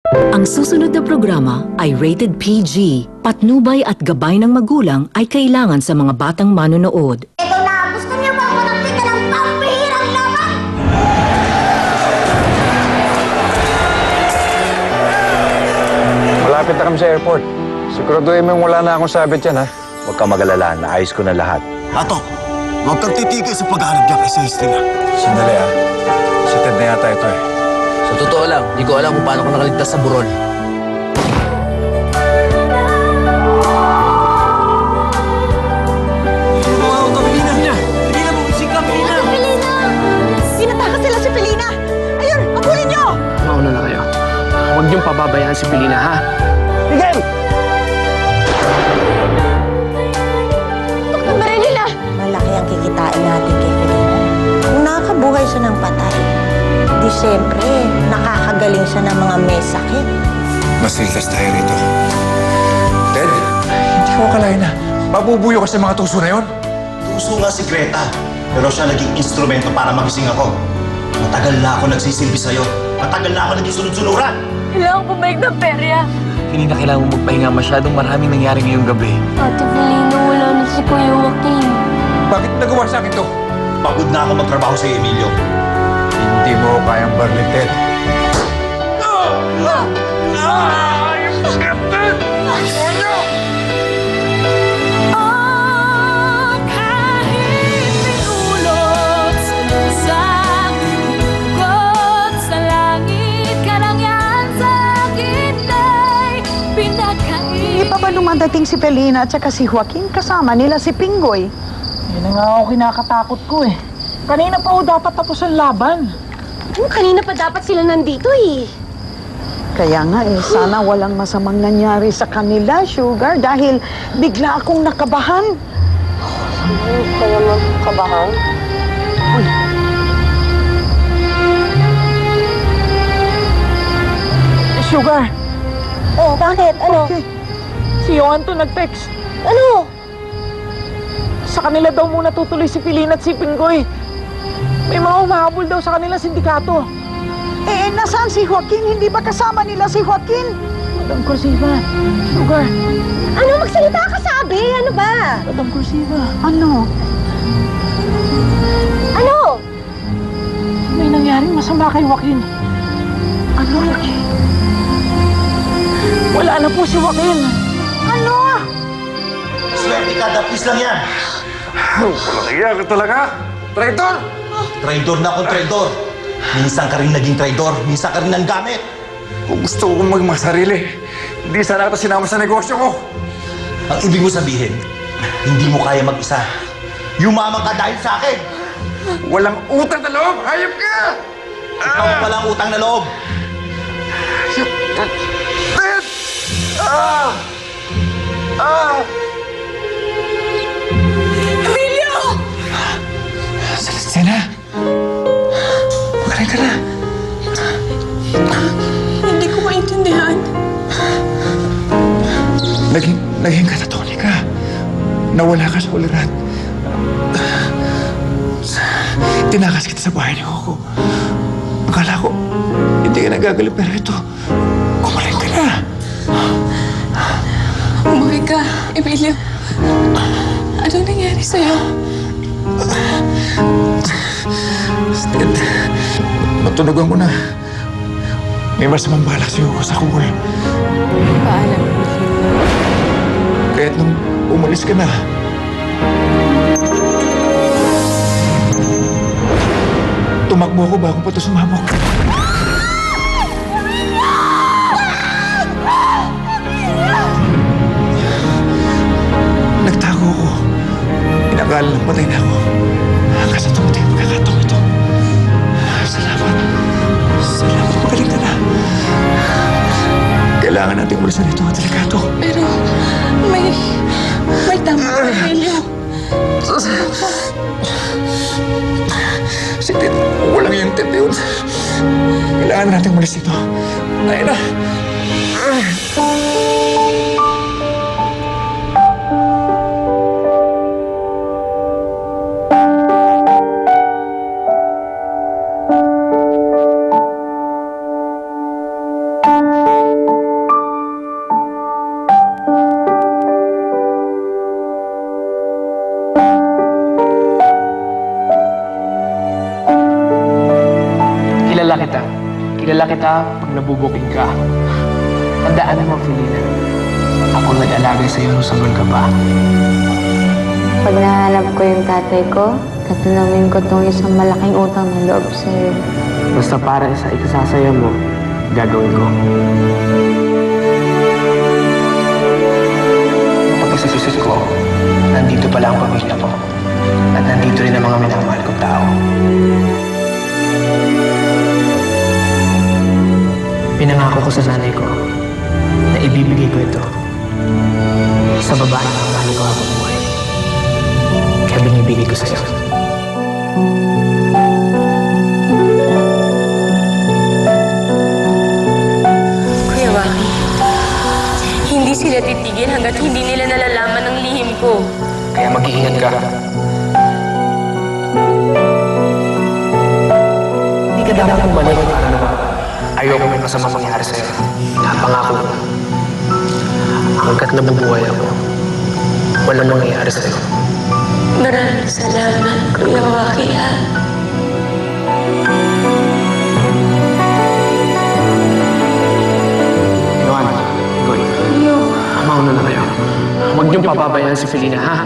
Ang susunod na programa ay rated PG. Patnubay at gabay ng magulang ay kailangan sa mga batang manonood. Ito na! Gusto niyo ba ako nakita ng pambihirang laban? Malapit na kami sa airport. Siguraduhin mo wala na akong sabit yan, ha? Huwag kang mag-alala, naayos ko na lahat. Ato, huwag kang titigil sa paghahanap niya kay Celestina. Sandali, ha? Si Ted na yata ito, eh. Sa totoo lang, hindi ko alam kung paano ko nakaligtas sa burol. Sinatakas sila si Felina! Ayun! Abulin niyo! Mauna na kayo. Huwag niyong pababayaan si Felina, ha? Miguel! Dr. Marilila! Malaki ang kikitain natin kay Felina. Kung nakakabuhay siya ng patay, di siyempre, nakakagaling siya ng mga may sakit. Mas ligtas tayo rito. Ted, hindi ko akalain na. Mabubuyo ka sa mga tuso na yon. Tuso nga si Greta, pero siya naging instrumento para magising ako. Matagal na ako nagsisilbi sa'yo. Matagal na ako naging sunod-sunuran. Kailangan ko balik ng perya. Hindi na kailangan mo magpahinga. Masyadong maraming nangyari ngayong gabi. Ate Felina, wala na si Kuya Joaquin. Bakit nagawa sa akin to? Pagod na ako magtrabaho sa Emilio. Hindi mo kayang barlin, Ted. Hindi pa ba dumadating si Felina at saka si Joaquin kasama nila si Pinggoy? Yan na nga ako kinakatakot ko eh. Kanina pa ako dapat tapos ang laban. Kanina pa dapat sila nandito eh. Kaya nga sana walang masamang nangyari sa kanila, Sugar, dahil bigla akong nakabahan. Kaya mo kabahan? Sugar, Oh, bakit? Ano? si Joanto nag-text. Ano? Sa kanila daw muna tutuloy si Felina at si Pinggoy. May mga humahabol daw sa kanila sindikato. Nasaan si Joaquin? Hindi ba kasama nila si Joaquin? Madam Cursiva, Sugar, Ano? Magsalita ka, sabi! Ano ba? Madam Cursiva, Ano? Ano? may nangyaring masama kay Joaquin. Ano? Wala na po si Joaquin. Ano? Swerte ka, dapis lang yan. Walang iya ka talaga. Traitor! Traidor na akong traidor. Minsan ka rin naging traidor, minsan ka rin ang gamit. Kung gusto kong magmasarili, hindi sana kita sinama sa negosyo ko. Ang ibig mo sabihin, hindi mo kaya mag-isa. Yumaman ka dahil sa akin. Walang utang na loob! Hayop ka! Ikaw pala ang utang na loob. Ted! Ah! Ah! Emilio! Celestina! Magaling ka na. Hindi ko maintindihan. Naging katatolik ka. Nawala ka sa ulirat. Tinakas kita sa bahay ni Coco. Akala ko, hindi ka nagagaling, pero ito, gumaling ka na. Umuwi ka, Emilio. Anong nangyari sa'yo? Ted, matunugan ko na. May masamang balak si Coco sa kubol. Paalam, Emilio. Kahit nung umalis ka na, tumakbo ako bago pa ito sumabog. Nagtago ako. Inakala lang patay na ako. Hanggang sa tumating ang pagkakataong ito. Salamat. Salamat. Magaling ka na. Kailangan natin ulisan ito ang delikato. Pero may tama ka, Emilio. Si Ted, walang yung Ted yun. Kailangan natin umalis dito. Ayun na. mabubuking ka. Tandaan mo, Felina. Ako nag-alaga sa'yo nung sanggol ka pa. Pag nahanap ko yung tatay ko, tatanawin ko tong isang malaking utang na loob sa'yo. Basta para sa ikasasaya mo, gagawin ko. Tapos isusik ko, nandito pala ang pamilya ko. At nandito rin ang mga minamahal kong tao. Pinangako ko sa nanay ko na ibibigay ko ito sa babae na mahal ko habang buhay. Kaya binibigay ko sa'yo. Kuya Waki, hindi sila titigil hanggat hindi nila nalalaman ang lihim ko. Kaya mag-iingat ka. Hindi ka dapat bumalik para naman. Ayoko may masama mangyari sa'yo. Napangako ko. Hanggat nabubuhay ako, walang mangyayari sa'yo. Maraming salamat, Kuya Waki, ha? Johan, Goy. Mauna na kayo. Huwag niyong papabayaan si Felina, ha?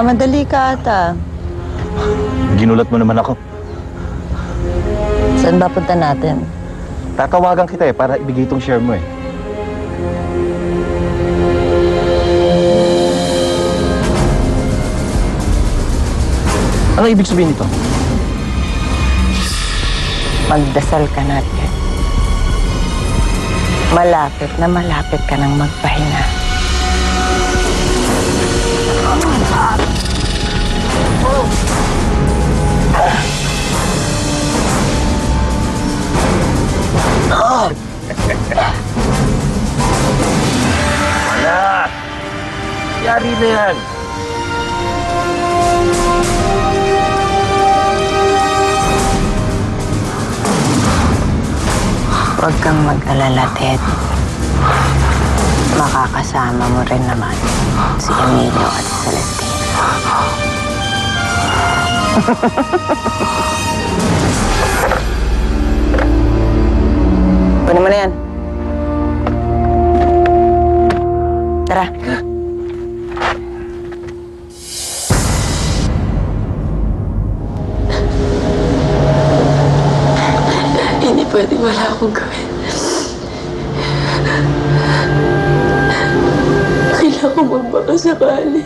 Madali ka ata. Ginulat mo naman ako. Saan ba punta natin? Tatawagan kita para ibigay itong share mo Ano ibig sabihin nito? Magdasal ka natin. Malapit ka nang magpahinga. Wala! Yari na yan! Huwag kang mag-alala, Ted. Makakasama mo rin naman si Emilio at Celestina. Kunin mo na yan. Tara. Hindi pwedeng wala akong gawin. Kailangan ko magbaka sakali.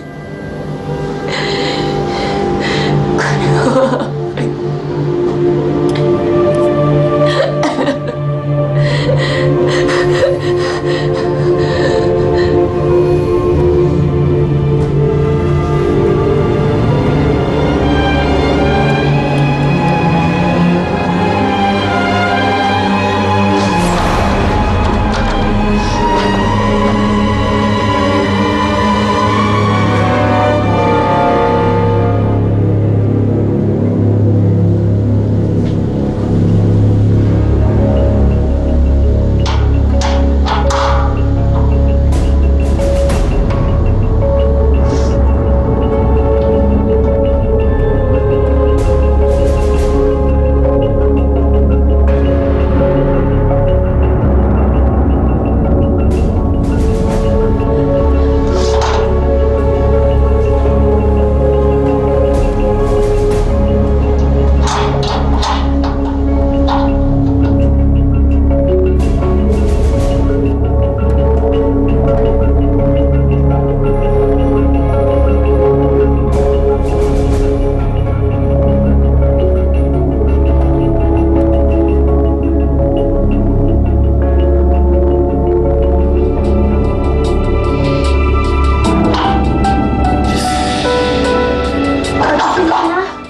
Okay ka na?